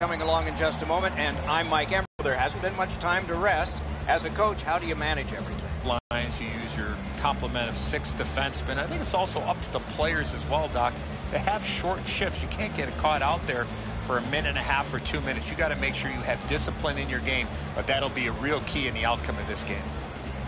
Coming along in just a moment, and I'm Mike Emmer. There hasn't been much time to rest. As a coach, how do you manage everything? Lines, you use your complement of 6 defensemen. I think it's also up to the players as well, Doc, to have short shifts. You can't get caught out there for a minute and a half or 2 minutes. You got to make sure you have discipline in your game, but that'll be a real key in the outcome of this game.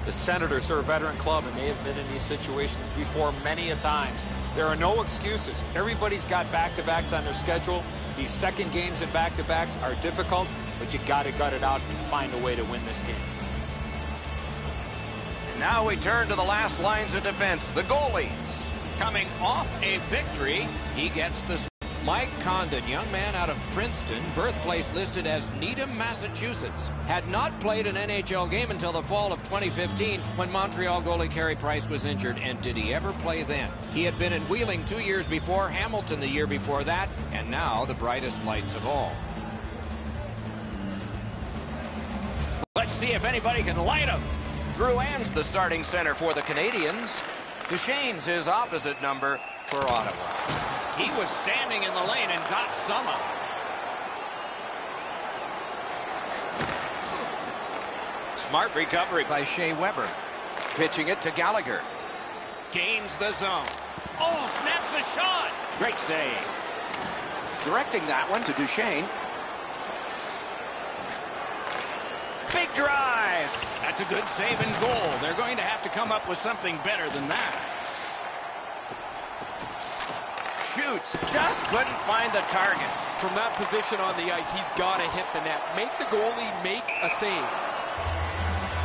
The Senators are a veteran club, and they have been in these situations before many a times. There are no excuses. Everybody's got back-to-backs on their schedule. These second games and back-to-backs are difficult, but you got to gut it out and find a way to win this game. Now we turn to the last lines of defense, the goalies. Coming off a victory, he gets this. Mike Condon, young man out of Princeton, birthplace listed as Needham, Massachusetts, had not played an NHL game until the fall of 2015 when Montreal goalie Carey Price was injured. And did he ever play then? He had been in Wheeling 2 years before, Hamilton the year before that, and now the brightest lights of all. Let's see if anybody can light him. Drouin's the starting center for the Canadiens. Duchesne's his opposite number for Ottawa. He was standing in the lane and got some of it. Smart recovery by Shea Weber. Pitching it to Gallagher. Gains the zone. Oh, snaps the shot. Great save. Directing that one to Duchesne. Big drive. That's a good save and goal. They're going to have to come up with something better than that. Shoots, just couldn't find the target. From that position on the ice, he's got to hit the net. Make the goalie make a save.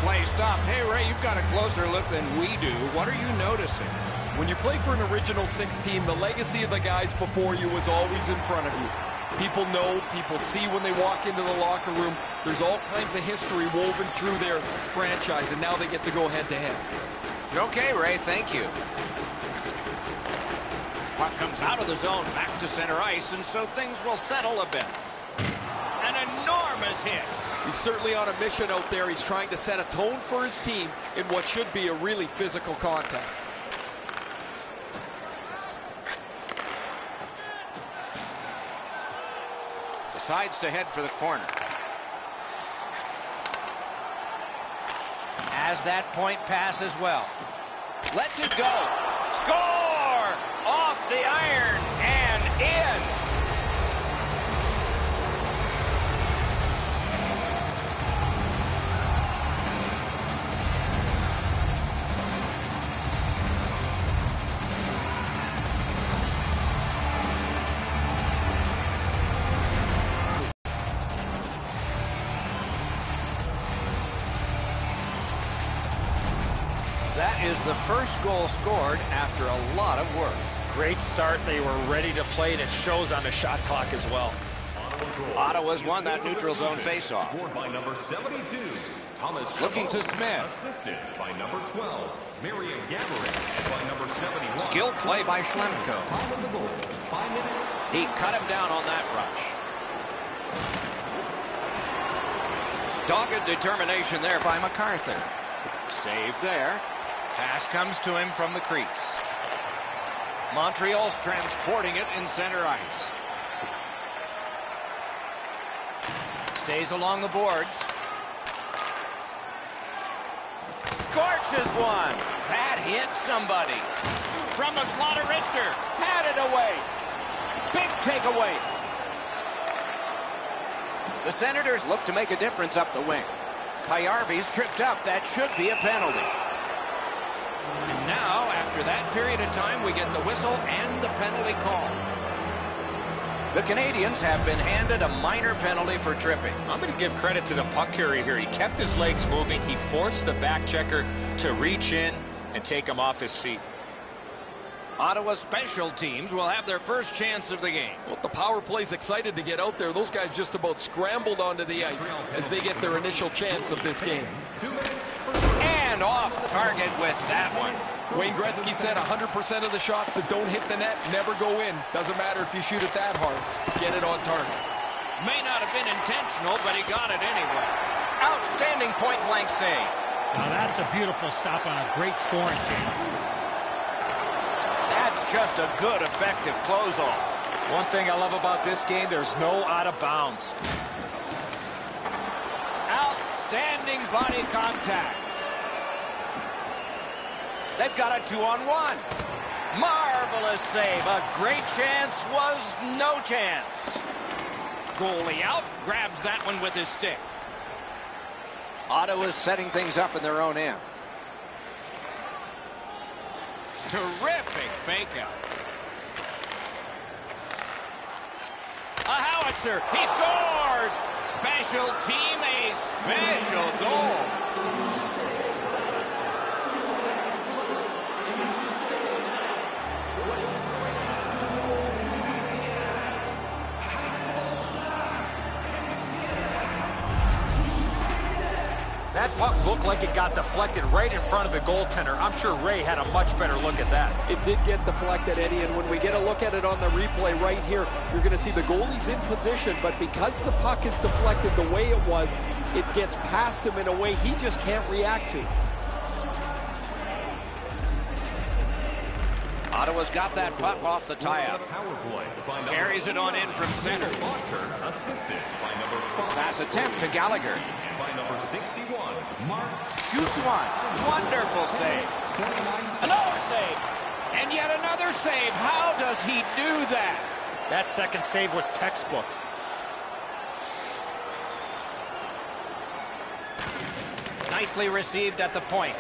Play stopped. Hey, Ray, you've got a closer look than we do. What are you noticing? When you play for an original 6 team, the legacy of the guys before you was always in front of you. People know, people see when they walk into the locker room. There's all kinds of history woven through their franchise, and now they get to go head-to-head. Okay, Ray, thank you. Puck comes out of the zone, back to center ice, and so things will settle a bit. An enormous hit. He's certainly on a mission out there. He's trying to set a tone for his team in what should be a really physical contest. Decides to head for the corner. Has that point pass as well. Lets it go. Score! Off the iron and in. That is the first goal scored after a lot of work. Great start. They were ready to play, and it shows on the shot clock as well. Ottawa's won that neutral zone faceoff. By number 72, Thomas Looking to Smith. Assisted by number 12, Marion Gaborik, and by number 71. Skilled play by Schlemko. He cut him down on that rush. Dogged determination there by MacArthur. Save there. Pass comes to him from the crease. Montreal's transporting it in center ice. Stays along the boards. Scorches one. That hit somebody. From a slot of wrister. Had it away. Big takeaway. The Senators look to make a difference up the wing. Payarvi's tripped up. That should be a penalty. And now, after that period of time, we get the whistle and the penalty call. The Canadiens have been handed a minor penalty for tripping. I'm going to give credit to the puck carrier here. He kept his legs moving. He forced the back checker to reach in and take him off his feet. Ottawa special teams will have their first chance of the game. Well, the power play's excited to get out there. Those guys just about scrambled onto the ice as they get their initial chance of this game. And off target with that one. Wayne Gretzky said 100% of the shots that don't hit the net never go in. Doesn't matter if you shoot it that hard. Get it on target. May not have been intentional, but he got it anyway. Outstanding point-blank save. Now that's a beautiful stop on a great scoring chance. That's just a good, effective close-off. One thing I love about this game, there's no out of bounds. Outstanding body contact. They've got a 2-on-1. Marvelous save. A great chance was no chance. Goalie out, grabs that one with his stick. Ottawa's setting things up in their own end. Terrific fake out. A howitzer. He scores. Special team, a special goal. That puck looked like it got deflected right in front of the goaltender. I'm sure Ray had a much better look at that. It did get deflected, Eddie, and when we get a look at it on the replay right here, you're going to see the goalie's in position, but because the puck is deflected the way it was, it gets past him in a way he just can't react to. Ottawa's got that puck off the tie-up. Carries it on in from center. Pass attempt to Gallagher. Shoots one. Wonderful save. Another save. And yet another save. How does he do that? That second save was textbook. Nicely received at the point.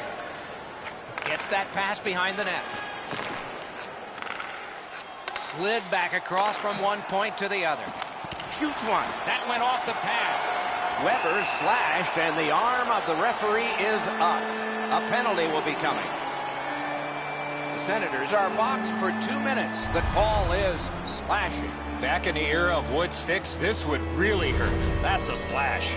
Gets that pass behind the net. Slid back across from one point to the other. Shoots one. That went off the pad. Weber slashed, and the arm of the referee is up. A penalty will be coming. The Senators are boxed for 2 minutes. The call is slashing. Back in the era of wood sticks, this would really hurt. That's a slash.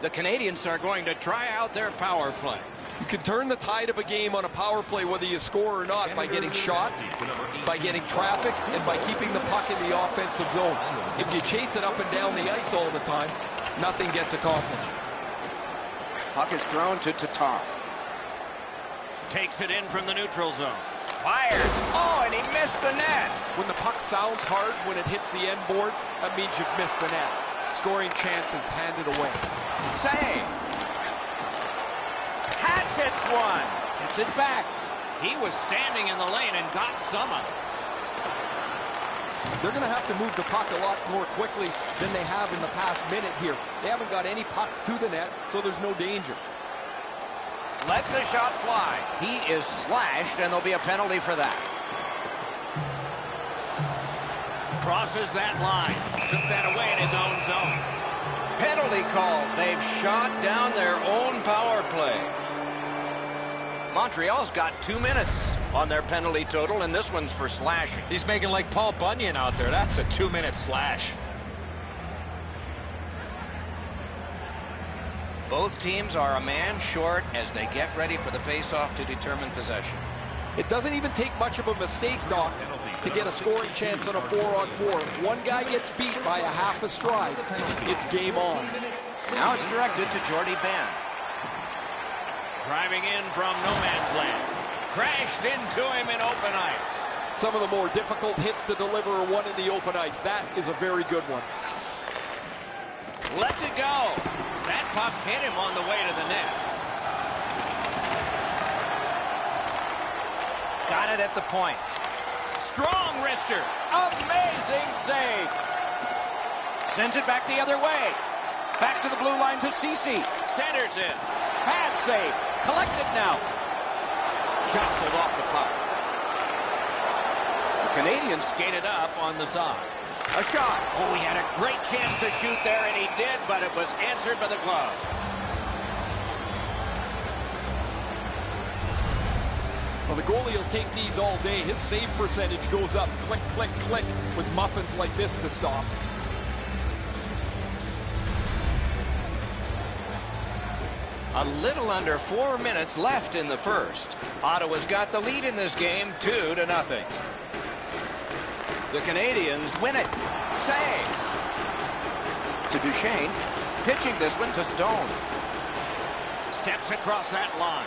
The Canadiens are going to try out their power play. You can turn the tide of a game on a power play, whether you score or not, by getting shots, by getting traffic, and by keeping the puck in the offensive zone. If you chase it up and down the ice all the time, nothing gets accomplished. Puck is thrown to Tatar. Takes it in from the neutral zone. Fires. Oh, and he missed the net. When the puck sounds hard when it hits the end boards, that means you've missed the net. Scoring chances handed away. Save. Hatchets one. Gets it back. He was standing in the lane and got some of it. They're going to have to move the puck a lot more quickly than they have in the past minute here. They haven't got any pucks to the net, so there's no danger. Lets a shot fly. He is slashed, and there'll be a penalty for that. Crosses that line. Took that away in his own zone. Penalty called. They've shot down their own power play. Montreal's got 2 minutes on their penalty total, and this one's for slashing. He's making like Paul Bunyan out there. That's a 2-minute slash. Both teams are a man short as they get ready for the face-off to determine possession. It doesn't even take much of a mistake, Doc, to get a scoring chance on a 4-on-4. If one guy gets beat by a half a stride, it's game on. Now it's directed to Jordy Ben. Driving in from no man's land. Crashed into him in open ice. Some of the more difficult hits to deliver are one in the open ice. That is a very good one. Lets it go. That puck hit him on the way to the net. Got it at the point. Strong wrister. Amazing save. Sends it back the other way. Back to the blue line to Ceci. Centers in. Bad save. Collected now. Jostled off the puck. The Canadiens skated up on the side. A shot. Oh, he had a great chance to shoot there, and he did, but it was answered by the glove. Well, the goalie will take these all day. His save percentage goes up. Click, click, click with muffins like this to stop. A little under 4 minutes left in the first. Ottawa's got the lead in this game, 2-0. The Canadiens win it. Save. To Duchesne. Pitching this one to Stone. Steps across that line.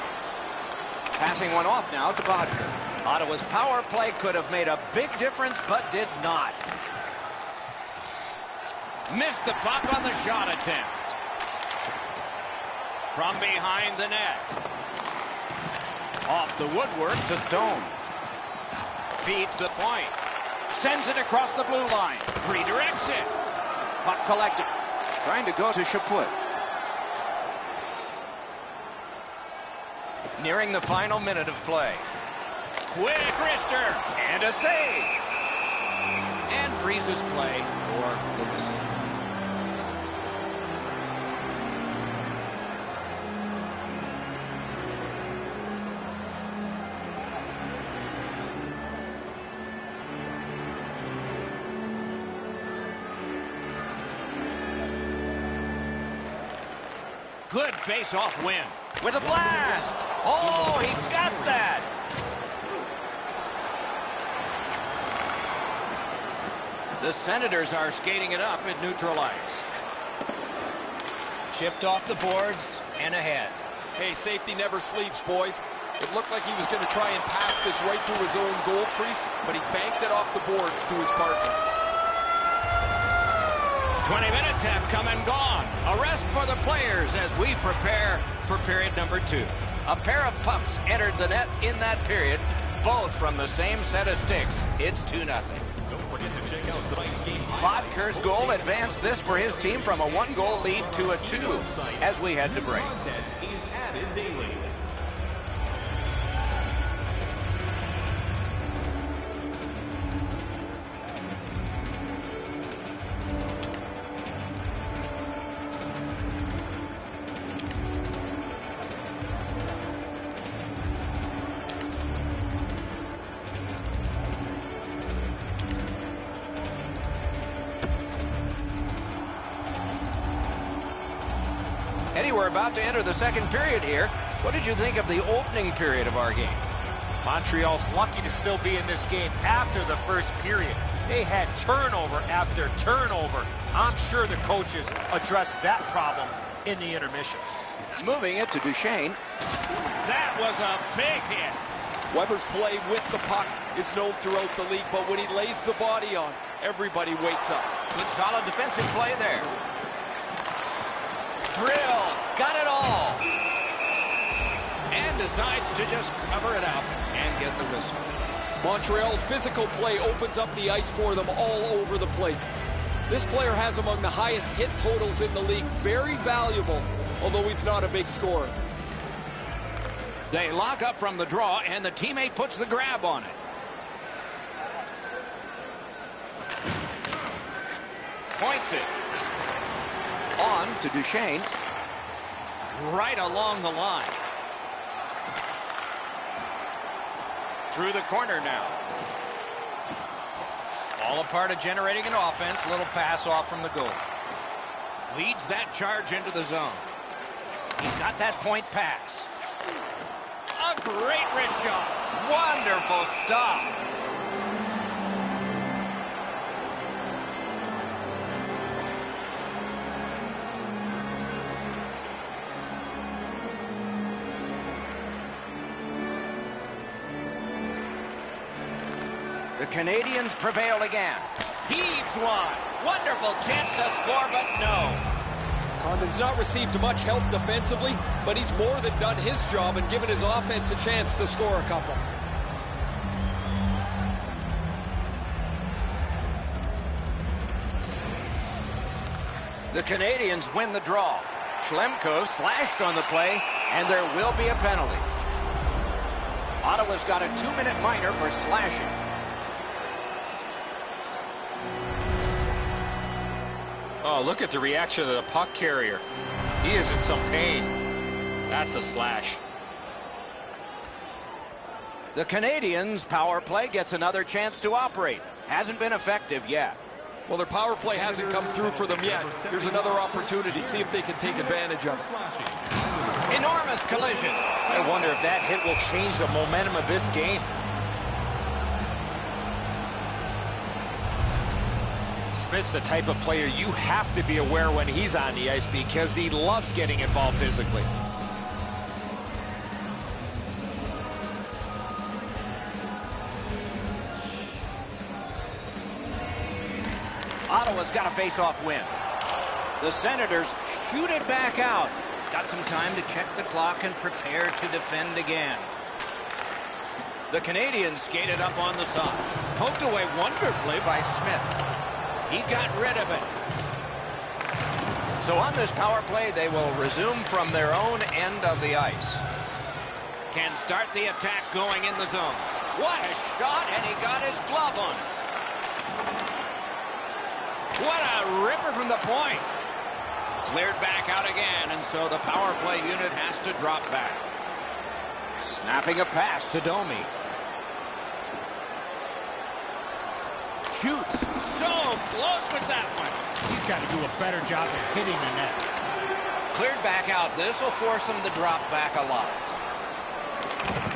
Passing one off now to Bodker. Ottawa's power play could have made a big difference, but did not. Missed the puck on the shot attempt. From behind the net. Off the woodwork to Stone. Feeds the point. Sends it across the blue line. Redirects it. Puck collected. Trying to go to Chaput. Nearing the final minute of play. Quick wrister. And a save. And freezes play for the whistle. Good face-off win with a blast. Oh, he got that. The Senators are skating it up at neutral ice. Chipped off the boards and ahead. Hey, safety never sleeps, boys. It looked like he was going to try and pass this right through his own goal crease, but he banked it off the boards to his partner. 20 minutes have come and gone. A rest for the players as we prepare for period number 2. A pair of pucks entered the net in that period, both from the same set of sticks. It's 2-0. Don't forget to check out tonight's game. Vodker's goal advanced this for his team from a 1-goal lead to a 2 as we head to break. Content is added daily. Eddie, we're about to enter the second period here. What did you think of the opening period of our game? Montreal's lucky to still be in this game after the first period. They had turnover after turnover. I'm sure the coaches addressed that problem in the intermission. Moving it to Duchesne. That was a big hit. Weber's play with the puck is known throughout the league, but when he lays the body on, everybody wakes up. Good solid defensive play there. Drill, got it all. And decides to just cover it up and get the whistle. Montreal's physical play opens up the ice for them all over the place. This player has among the highest hit totals in the league. Very valuable, although he's not a big scorer. They lock up from the draw, and the teammate puts the grab on it. Points it. On to Duchesne. Right along the line. Through the corner now. All a part of generating an offense. Little pass off from the goal. Leads that charge into the zone. He's got that point pass. A great wrist shot. Wonderful stop. The Canadiens prevail again. Heaves one. Wonderful chance to score, but no. Condon's not received much help defensively, but he's more than done his job and given his offense a chance to score a couple. The Canadiens win the draw. Schlemko slashed on the play, and there will be a penalty. Ottawa's got a 2-minute minor for slashing. Oh, look at the reaction of the puck carrier. He is in some pain. That's a slash. The Canadiens' power play gets another chance to operate. Hasn't been effective yet. Well, their power play hasn't come through for them yet. Here's another opportunity. See if they can take advantage of it. Enormous collision. I wonder if that hit will change the momentum of this game. Smith's the type of player you have to be aware when he's on the ice because he loves getting involved physically. Ottawa's got a face-off win. The Senators shoot it back out. Got some time to check the clock and prepare to defend again. The Canadiens skated up on the side. Poked away wonderfully by Smith. He got rid of it. So on this power play, they will resume from their own end of the ice. Can start the attack going in the zone. What a shot, and he got his glove on it. What a ripper from the point. Cleared back out again, and so the power play unit has to drop back. Snapping a pass to Domi. Shoots. So close with that one. He's got to do a better job of hitting the net. Cleared back out. This will force him to drop back a lot.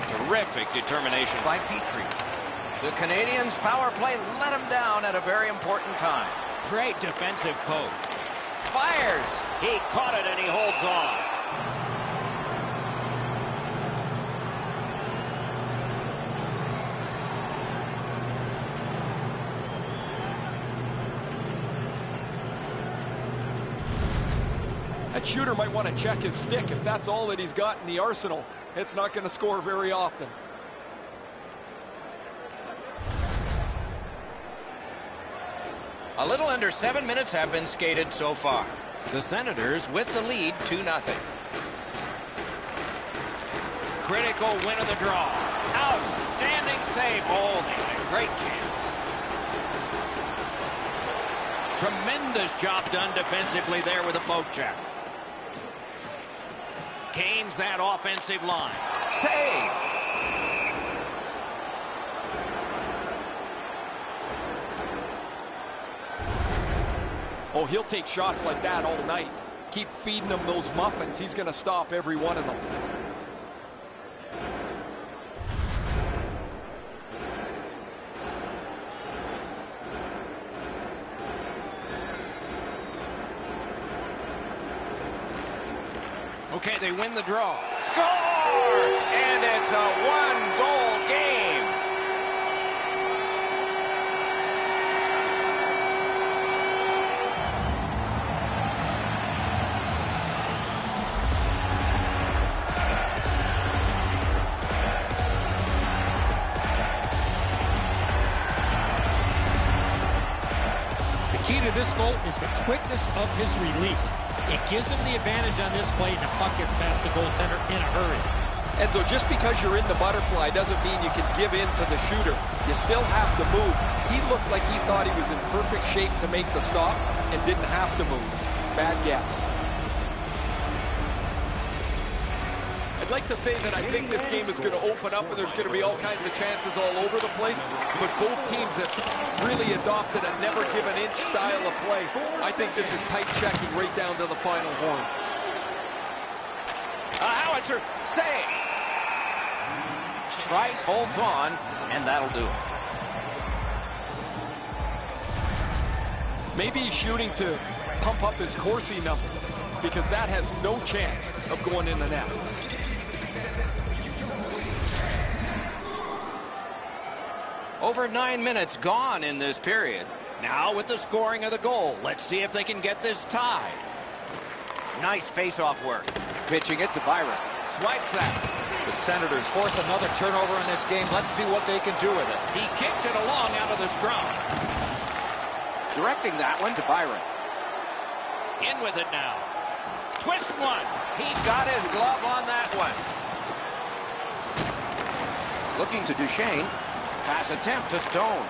Terrific determination by Petrie. The Canadiens' power play let him down at a very important time. Great defensive poke. Fires. He caught it and he holds on. That shooter might want to check his stick. If that's all that he's got in the arsenal, it's not going to score very often. A little under 7 minutes have been skated so far. The Senators with the lead 2-0. Critical win of the draw. Outstanding save. Oh, they had a great chance. Tremendous job done defensively there with a poke check. Gains that offensive line. Save. Oh, he'll take shots like that all night. Keep feeding him those muffins. He's going to stop every one of them. Okay, they win the draw. Score! And it's a one-goal game. The key to this goal is the quickness of his release. It gives him the advantage on this play, and the puck gets past the goaltender in a hurry. And so just because you're in the butterfly doesn't mean you can give in to the shooter. You still have to move. He looked like he thought he was in perfect shape to make the stop and didn't have to move. Bad guess. I'd like to say that I think this game is going to open up and there's going to be all kinds of chances all over the place, but both teams have really adopted a never give an inch style of play. I think this is tight checking right down to the final horn. A howitzer save. Price holds on, and that'll do it. Maybe he's shooting to pump up his Corsi number because that has no chance of going in the net. Over 9 minutes gone in this period. Now with the scoring of the goal, let's see if they can get this tied. Nice face-off work. Pitching it to Byron. Swipes that. The Senators force another turnover in this game. Let's see what they can do with it. He kicked it along out of the scrum. Directing that one to Byron. In with it now. Twist one. He got his glove on that one. Looking to Duchesne. Pass attempt to Stone.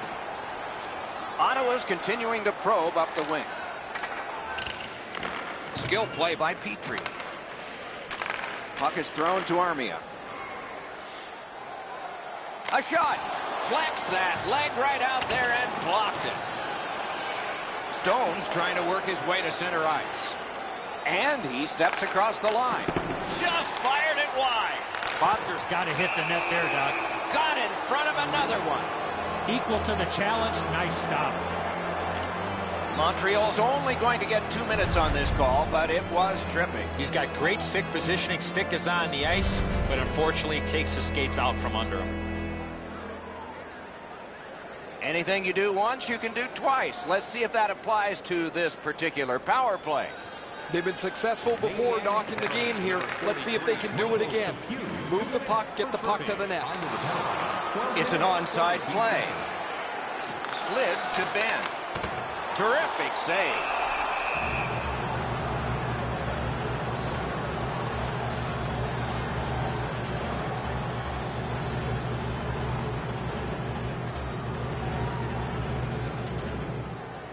Ottawa's continuing to probe up the wing. Skill play by Petrie. Puck is thrown to Armia. A shot. Flex that. Leg right out there and blocked it. Stone's trying to work his way to center ice. And he steps across the line. Just fired it wide. Botter's got to hit the net there, Doc. Got in front of another one. Equal to the challenge. Nice stop. Montreal's only going to get 2 minutes on this call, but it was tripping. He's got great stick positioning. Stick is on the ice, but unfortunately takes the skates out from under him. Anything you do once, you can do twice. Let's see if that applies to this particular power play. They've been successful before, Doc, in the game here. Let's see if they can do it again. Move the puck, get the puck to the net. It's an onside play. Slid to Ben. Terrific save.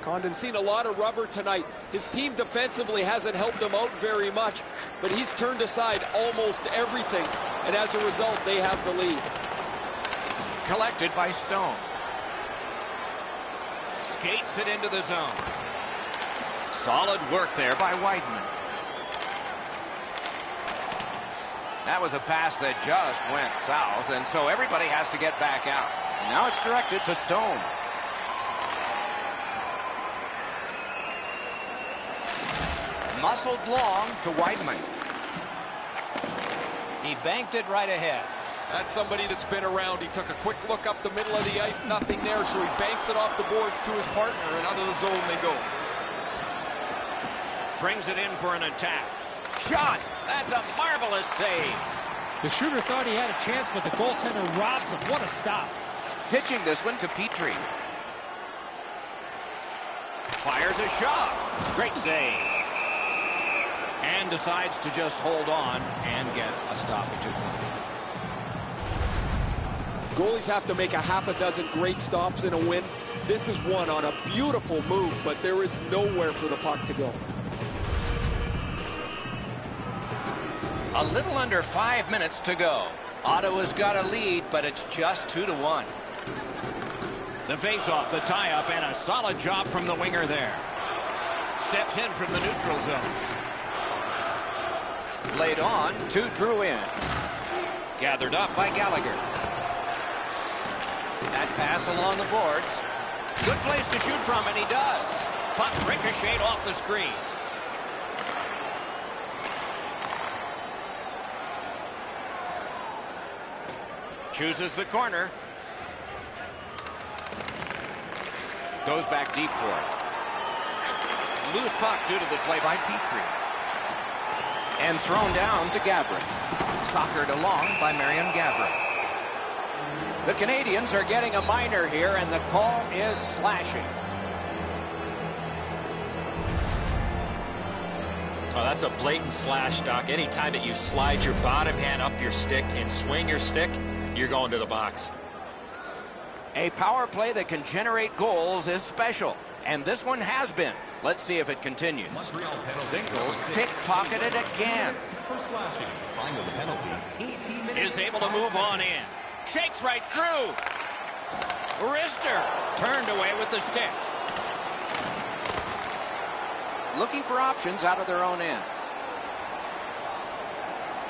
Condon's seen a lot of rubber tonight. His team defensively hasn't helped him out very much, but he's turned aside almost everything, and as a result, they have the lead. Collected by Stone. Skates it into the zone. Solid work there by Weidman. That was a pass that just went south, and so everybody has to get back out. Now it's directed to Stone. Muscled long to Weidman. He banked it right ahead. That's somebody that's been around. He took a quick look up the middle of the ice, nothing there, so he banks it off the boards to his partner, and out of the zone they go. Brings it in for an attack. Shot! That's a marvelous save. The shooter thought he had a chance, but the goaltender robs him. What a stop. Pitching this one to Petrie. Fires a shot. Great save. And decides to just hold on and get a stoppage of play. Goalies have to make a half a dozen great stops in a win. This is one on a beautiful move, but there is nowhere for the puck to go. A little under 5 minutes to go. Ottawa's got a lead, but it's just 2-1. The face-off, the tie-up, and a solid job from the winger there. Steps in from the neutral zone. Laid on to Drouin. Gathered up by Gallagher. That pass along the boards. Good place to shoot from, and he does. Puck ricocheted off the screen. Chooses the corner. Goes back deep for it. Loose puck due to the play by Petrie. And thrown down to Gabriel. Soccered along by Marion Gabriel. The Canadiens are getting a minor here, and the call is slashing. Oh, that's a blatant slash, Doc. Anytime that you slide your bottom hand up your stick and swing your stick, you're going to the box. A power play that can generate goals is special, and this one has been. Let's see if it continues. Singles pickpocketed again. Is able to move on in. Shakes right through. Wrister turned away with the stick. Looking for options out of their own end.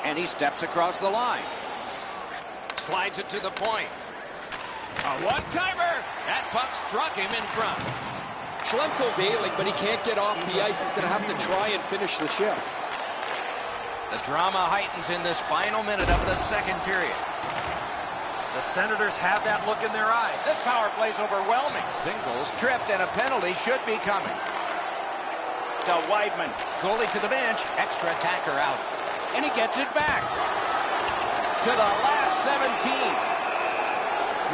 And he steps across the line. Slides it to the point. A one-timer. That puck struck him in front. Schlemko's ailing, but he can't get off the ice. He's going to have to try and finish the shift. The drama heightens in this final minute of the second period. The Senators have that look in their eye. This power play's overwhelming. Singles tripped, and a penalty should be coming. To Weidman. Goalie to the bench. Extra attacker out. And he gets it back. To the last 17.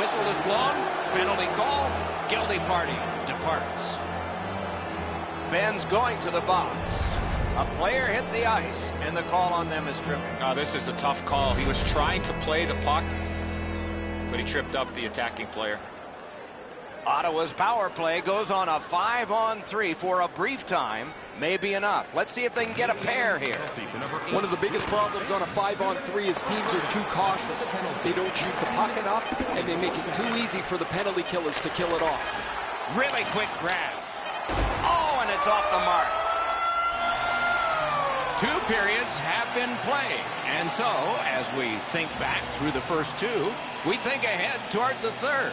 Whistle is blown. Penalty call. Guilty party departs. Ben's going to the box. A player hit the ice, and the call on them is tripping. Oh, this is a tough call. He was trying to play the puck, but he tripped up the attacking player. Ottawa's power play goes on a 5-on-3 for a brief time. May be enough. Let's see if they can get a pair here. One of the biggest problems on a 5-on-3 is teams are too cautious. They don't shoot the puck enough, and they make it too easy for the penalty killers to kill it off. Really quick grab. Oh, and it's off the mark. 2 periods have been played. And so, as we think back through the first 2, we think ahead toward the third.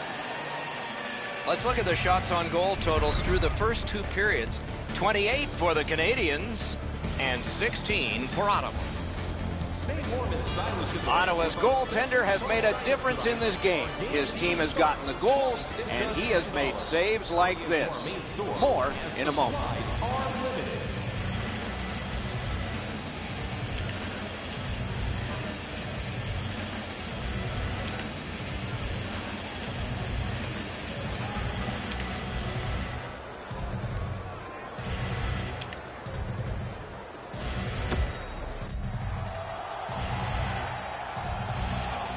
Let's look at the shots on goal totals through the first 2 periods. 28 for the Canadiens and 16 for Ottawa. Ottawa's goaltender has made a difference in this game. His team has gotten the goals, and he has made saves like this. More in a moment.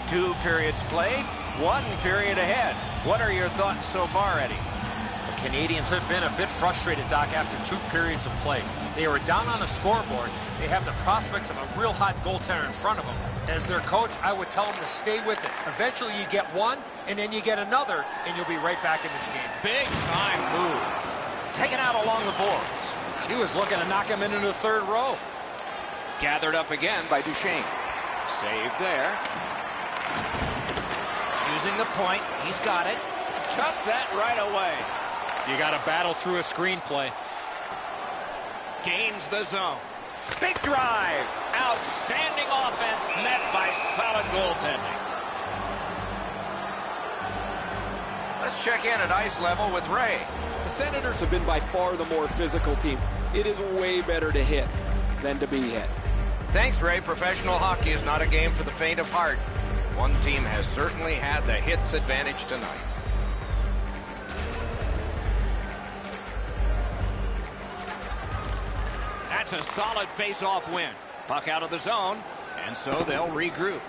Two periods played, one period ahead. What are your thoughts so far, Eddie? The Canadiens have been a bit frustrated, Doc, after 2 periods of play. They were down on the scoreboard. They have the prospects of a real hot goaltender in front of them. As their coach, I would tell them to stay with it. Eventually you get one, and then you get another, and you'll be right back in this game. Big time move. Taken out along the boards. He was looking to knock him into the third row. Gathered up again by Duchesne. Save there. Using the point. He's got it. Took that right away. You got to battle through a screenplay. Gains the zone. Big drive. Outstanding offense met by solid goaltending. Let's check in at ice level with Ray. The Senators have been by far the more physical team. It is way better to hit than to be hit. Thanks, Ray. Professional hockey is not a game for the faint of heart. One team has certainly had the hits advantage tonight. That's a solid face-off win. Puck out of the zone, and so they'll regroup.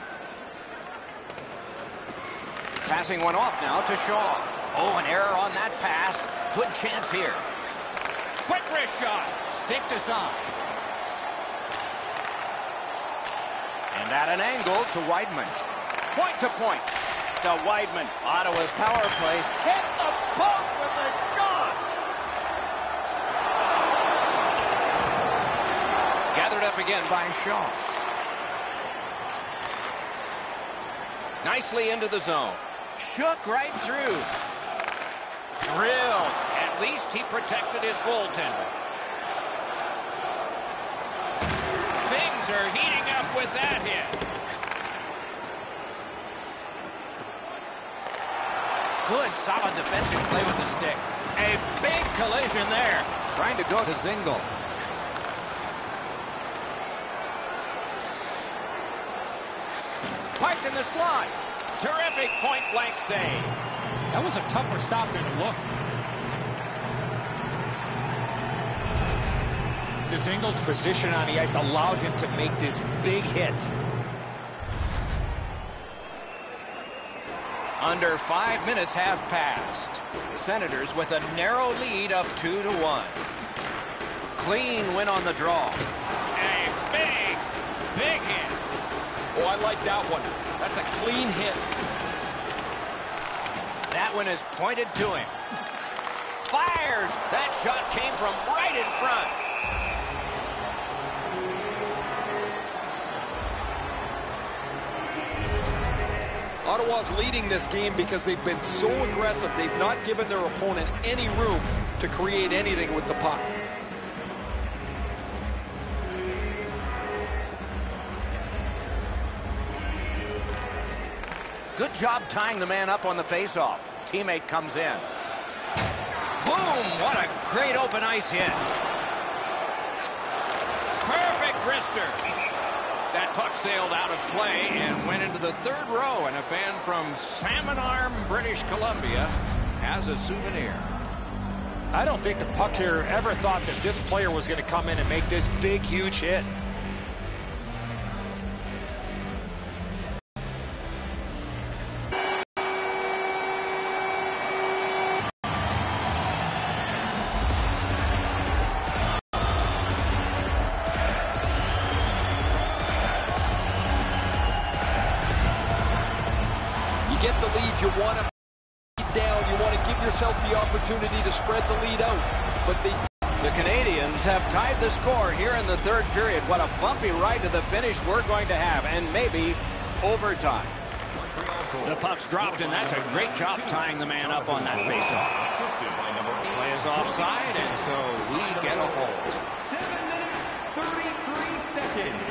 Passing one off now to Shaw. Oh, an error on that pass. Good chance here. Quick wrist shot. Stick to side. And at an angle to Weidman. Point to point to Weidman. Ottawa's power plays. Hit the post with the shot. Gathered up again by Shaw. Nicely into the zone. Shook right through. Drilled. At least he protected his goaltender. Things are heating up with that hit. Good, solid defensive play with the stick. A big collision there. Trying to go to Zingle. Parked in the slot. Terrific point-blank save. That was a tougher stop than it looked. Dzingle's position on the ice allowed him to make this big hit. Under 5 minutes have passed. The Senators with a narrow lead of 2-1. Clean win on the draw. A big, big hit. Oh, I like that one. That's a clean hit. That one is pointed to him. Fires! That shot came from right in front. Ottawa's leading this game because they've been so aggressive. They've not given their opponent any room to create anything with the puck. Good job tying the man up on the faceoff. Teammate comes in. Boom! What a great open ice hit. Perfect wrister. That puck sailed out of play and went into the third row, and a fan from Salmon Arm, British Columbia, has a souvenir. I don't think the puck here ever thought that this player was going to come in and make this big, huge hit. Get the lead, you want to lead down, you want to give yourself the opportunity to spread the lead out. But the Canadiens have tied the score here in the third period. What a bumpy ride to the finish we're going to have, and maybe overtime. The puck's dropped, and that's a great job tying the man up on that faceoff. Play is offside, and so we get a hold. 7 minutes, 33 seconds.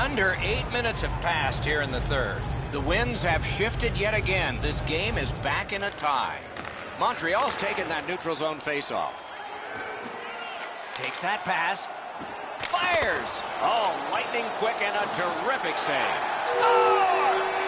Under 8 minutes have passed here in the third. The winds have shifted yet again. This game is back in a tie. Montreal's taken that neutral zone faceoff. Takes that pass. Fires! Oh, lightning quick and a terrific save. Score!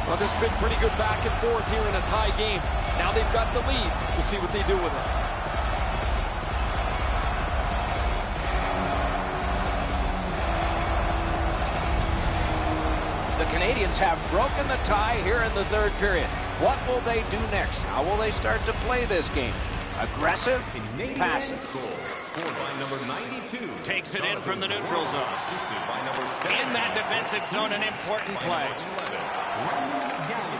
Well, this has been pretty good back and forth here in a tie game. Now they've got the lead. We'll see what they do with it. The Canadiens have broken the tie here in the third period. What will they do next? How will they start to play this game? Aggressive, passive. Scored by number 92. Takes it in from the neutral zone. In that defensive zone, an important play.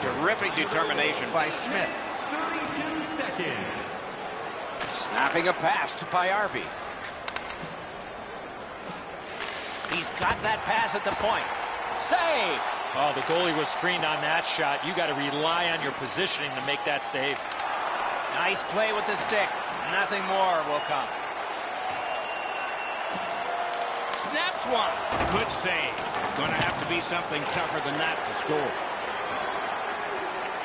Terrific determination by Smith. 32 seconds. Snapping a pass to Payarvi. He's got that pass at the point. Save! Oh, the goalie was screened on that shot. You got to rely on your positioning to make that save. Nice play with the stick. Nothing more will come. Snaps one. Good save. It's going to have to be something tougher than that to score.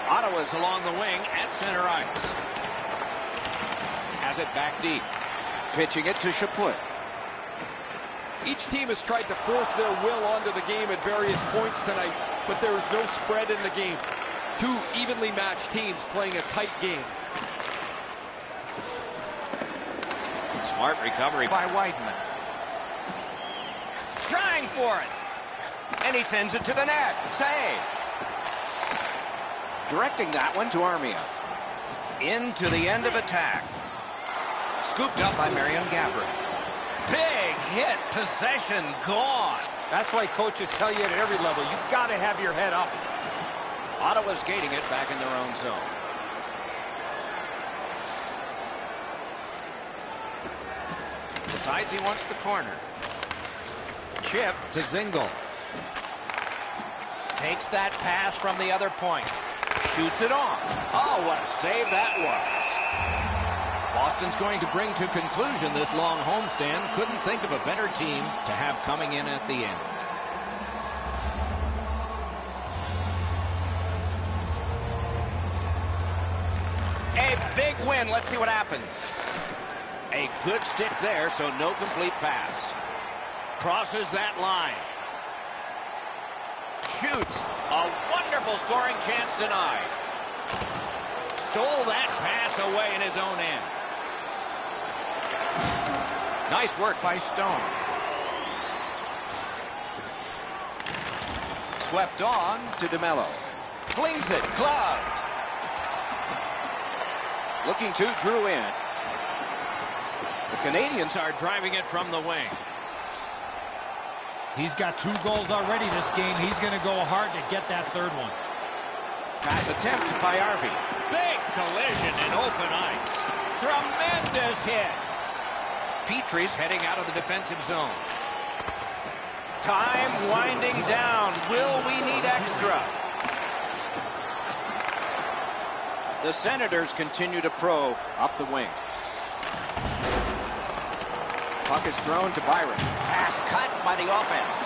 Ottawa's along the wing at center ice. Has it back deep. Pitching it to Chaput. Each team has tried to force their will onto the game at various points tonight, but there is no spread in the game. Two evenly matched teams playing a tight game. Smart recovery by Whiteman. Trying for it. And he sends it to the net. Save. Directing that one to Armia. Into the end of attack. Scooped up by Marion Gaborik. Big hit. Possession gone. That's why coaches tell you at every level, you got to have your head up. Ottawa's gating it back in their own zone. Decides he wants the corner. Chip to Zingle. Takes that pass from the other point. Shoots it off. Oh, what a save that was. Boston's going to bring to conclusion this long homestand. Couldn't think of a better team to have coming in at the end. A big win. Let's see what happens. A good stick there, so no complete pass. Crosses that line. Shoots. A wonderful scoring chance denied. Stole that pass away in his own end. Nice work by Stone. Swept on to DeMello. Flings it. Gloved. Looking to Drew in. The Canadiens are driving it from the wing. He's got 2 goals already this game. He's going to go hard to get that third one. Pass attempt to Payarvi. Big collision in open ice. Tremendous hit. Petrie's heading out of the defensive zone. Time winding down. Will we need extra? The Senators continue to probe up the wing. Puck is thrown to Byron. Pass cut by the offense.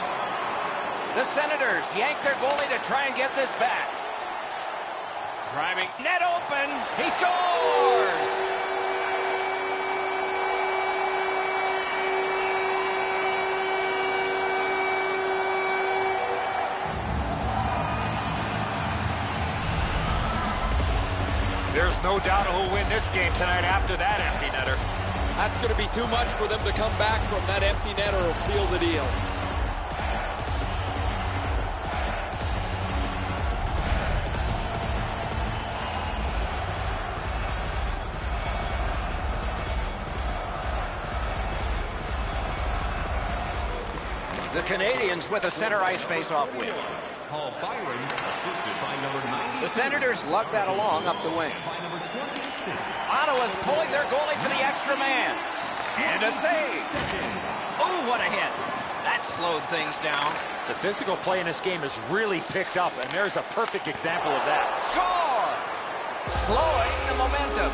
The Senators yank their goalie to try and get this back. Driving. Net open. He scores! There's no doubt who'll win this game tonight after that empty netter. That's going to be too much for them to come back from. That empty netter will seal the deal. The Canadiens with a center ice face-off win. Paul Byron, assisted by number 90. The Senators lug that along up the wing. By number 26. Ottawa's pulling their goalie for the extra man. And a save. Oh, what a hit. That slowed things down. The physical play in this game has really picked up, and there's a perfect example of that. Score! Slowing the momentum.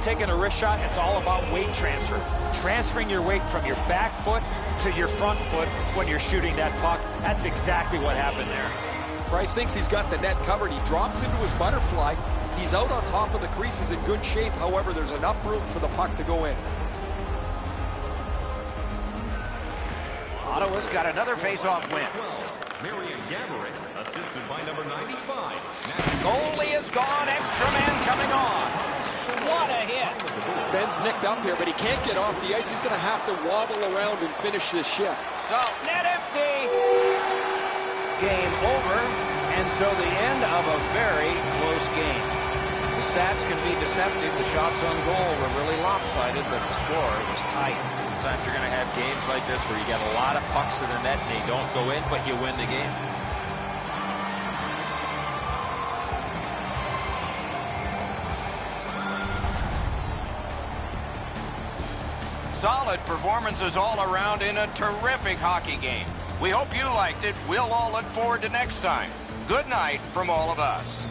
Taking a wrist shot, it's all about weight transfer. Transferring your weight from your back foot to your front foot when you're shooting that puck. That's exactly what happened there. Price thinks he's got the net covered. He drops into his butterfly. He's out on top of the crease. He's in good shape. However, there's enough room for the puck to go in. Ottawa's got another face-off win. Marion Gaborik, assisted by number 95. Goalie is gone. Extra man coming on. What a hit. Ben's nicked up here, but he can't get off the ice. He's going to have to waddle around and finish this shift. So, net empty. Game over, and so the end of a very close game. The stats can be deceptive. The shots on goal were really lopsided, but the score was tight. Sometimes you're going to have games like this where you get a lot of pucks to the net and they don't go in, but you win the game. Solid performances all around in a terrific hockey game. We hope you liked it. We'll all look forward to next time. Good night from all of us.